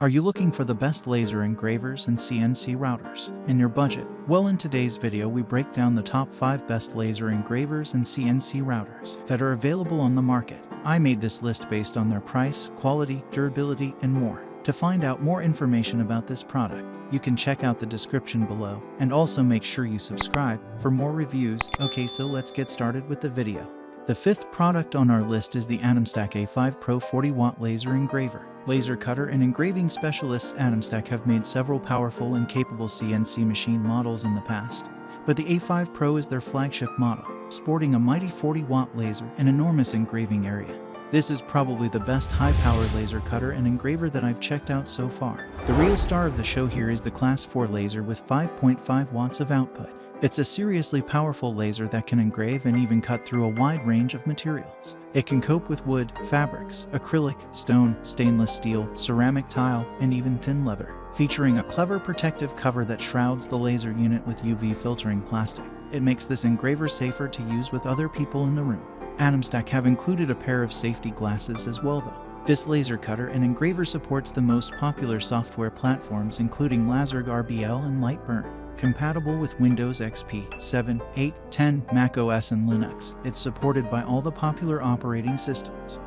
Are you looking for the best laser engravers and CNC routers in your budget? Well, in today's video we break down the top 5 best laser engravers and CNC routers that are available on the market. I made this list based on their price, quality, durability, and more. To find out more information about this product, you can check out the description below, and also make sure you subscribe for more reviews. Okay, so let's get started with the video. The 5th product on our list is the AtomStack A5 Pro 40-watt laser engraver. Laser cutter and engraving specialists AtomStack have made several powerful and capable CNC machine models in the past, but the A5 Pro is their flagship model, sporting a mighty 40-watt laser and enormous engraving area. This is probably the best high-powered laser cutter and engraver that I've checked out so far. The real star of the show here is the Class 4 laser with 5.5 watts of output. It's a seriously powerful laser that can engrave and even cut through a wide range of materials. It can cope with wood, fabrics, acrylic, stone, stainless steel, ceramic tile, and even thin leather, featuring a clever protective cover that shrouds the laser unit with UV filtering plastic. It makes this engraver safer to use with other people in the room. AtomStack have included a pair of safety glasses as well though. This laser cutter and engraver supports the most popular software platforms including Laser RBL and Lightburn. Compatible with Windows XP, 7, 8, 10, Mac OS and Linux, it's supported by all the popular operating systems.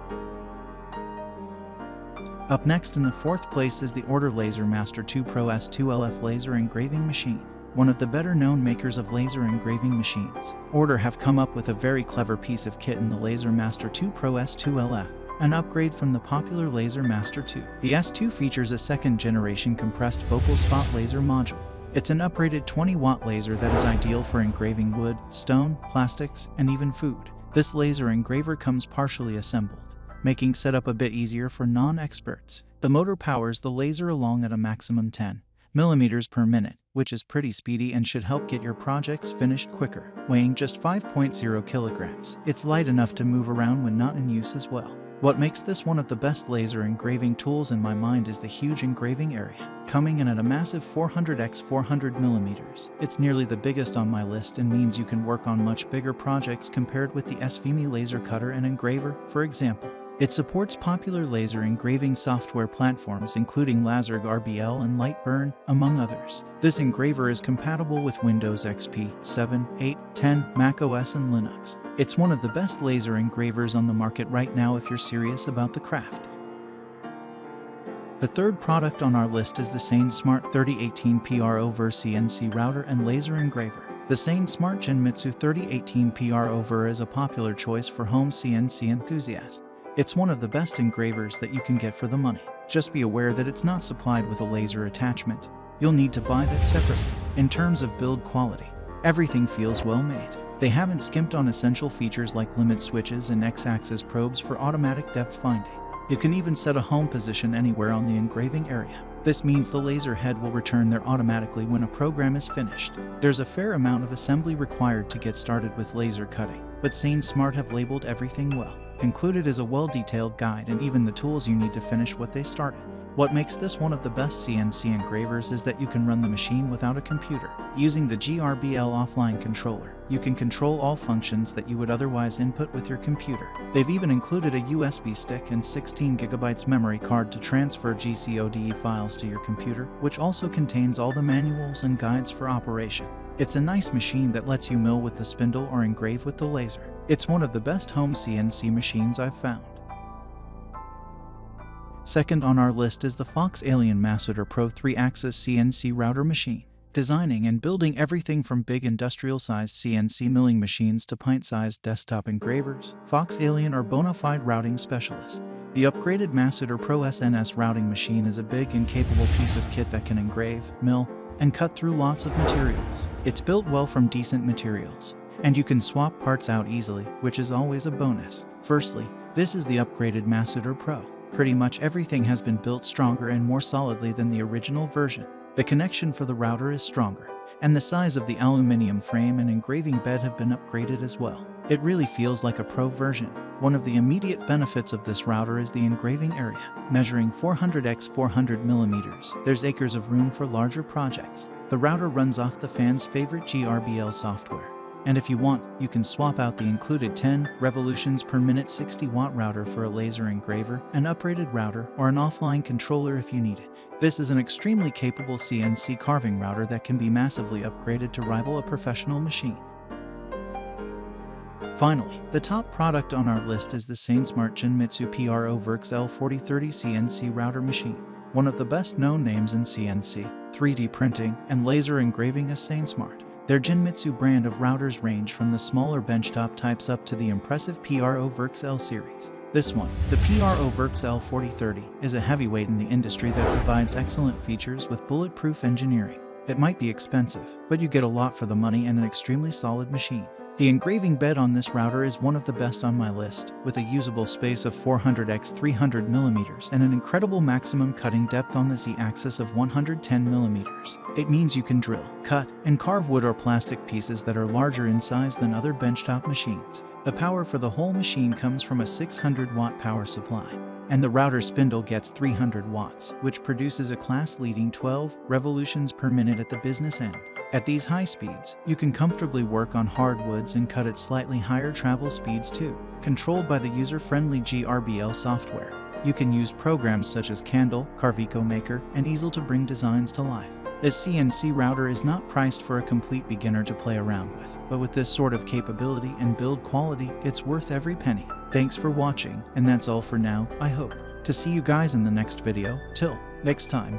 Up next in the 4th place is the Order Laser Master 2 Pro S2LF laser engraving machine. One of the better-known makers of laser engraving machines, Order have come up with a very clever piece of kit in the Laser Master 2 Pro S2LF, an upgrade from the popular Laser Master 2. The S2 features a 2nd-generation compressed focal spot laser module. It's an upgraded 20-watt laser that is ideal for engraving wood, stone, plastics, and even food. This laser engraver comes partially assembled, making setup a bit easier for non-experts. The motor powers the laser along at a maximum 10 millimeters per minute, which is pretty speedy and should help get your projects finished quicker. Weighing just 5.0 kilograms, it's light enough to move around when not in use as well. What makes this one of the best laser engraving tools in my mind is the huge engraving area. Coming in at a massive 400x400mm, it's nearly the biggest on my list and means you can work on much bigger projects compared with the SVMe laser cutter and engraver, for example. It supports popular laser engraving software platforms including Laser RBL and Lightburn, among others. This engraver is compatible with Windows XP, 7, 8, 10, Mac OS and Linux. It's one of the best laser engravers on the market right now if you're serious about the craft. The 3rd product on our list is the SainSmart 3018 PROVerXL CNC router and laser engraver. The SainSmart Genmitsu 3018 PROVer is a popular choice for home CNC enthusiasts. It's one of the best engravers that you can get for the money. Just be aware that it's not supplied with a laser attachment. You'll need to buy that separately. In terms of build quality, everything feels well made. They haven't skimped on essential features like limit switches and X-axis probes for automatic depth finding. You can even set a home position anywhere on the engraving area. This means the laser head will return there automatically when a program is finished. There's a fair amount of assembly required to get started with laser cutting, but SainSmart have labeled everything well. Included is a well-detailed guide and even the tools you need to finish what they started. What makes this one of the best CNC engravers is that you can run the machine without a computer. Using the GRBL offline controller, you can control all functions that you would otherwise input with your computer. They've even included a USB stick and 16GB memory card to transfer GCODE files to your computer, which also contains all the manuals and guides for operation. It's a nice machine that lets you mill with the spindle or engrave with the laser. It's one of the best home CNC machines I've found. 2nd on our list is the Fox Alien Masuter Pro 3-axis CNC router machine. Designing and building everything from big industrial-sized CNC milling machines to pint-sized desktop engravers, Fox Alien are bona fide routing specialists. The upgraded Masuter Pro SNS routing machine is a big and capable piece of kit that can engrave, mill, and cut through lots of materials. It's built well from decent materials, and you can swap parts out easily, which is always a bonus. Firstly, this is the upgraded Masuter Pro. Pretty much everything has been built stronger and more solidly than the original version. The connection for the router is stronger, and the size of the aluminum frame and engraving bed have been upgraded as well. It really feels like a pro version. One of the immediate benefits of this router is the engraving area. Measuring 400x400mm, there's acres of room for larger projects. The router runs off the fan's favorite GRBL software, And if you want, you can swap out the included 10 revolutions per minute 60-watt router for a laser engraver, an uprated router, or an offline controller if you need it. This is an extremely capable CNC carving router that can be massively upgraded to rival a professional machine. Finally, the top product on our list is the SainSmart Genmitsu PROVerXL 4030 CNC router machine. One of the best known names in CNC, 3D printing, and laser engraving is SainSmart. Their Genmitsu brand of routers range from the smaller benchtop types up to the impressive PROVerXL series. This one, the PROVerXL 4030, is a heavyweight in the industry that provides excellent features with bulletproof engineering. It might be expensive, but you get a lot for the money and an extremely solid machine. The engraving bed on this router is one of the best on my list, with a usable space of 400x 300mm and an incredible maximum cutting depth on the Z-axis of 110mm. It means you can drill, cut, and carve wood or plastic pieces that are larger in size than other benchtop machines. The power for the whole machine comes from a 600-watt power supply, and the router spindle gets 300 watts, which produces a class-leading 12 revolutions per minute at the business end. At these high speeds, you can comfortably work on hardwoods and cut at slightly higher travel speeds too. Controlled by the user-friendly GRBL software, you can use programs such as Candle, Carvico Maker, and Easel to bring designs to life. This CNC router is not priced for a complete beginner to play around with, but with this sort of capability and build quality, it's worth every penny. Thanks for watching, and that's all for now, I hope to see you guys in the next video. Till next time.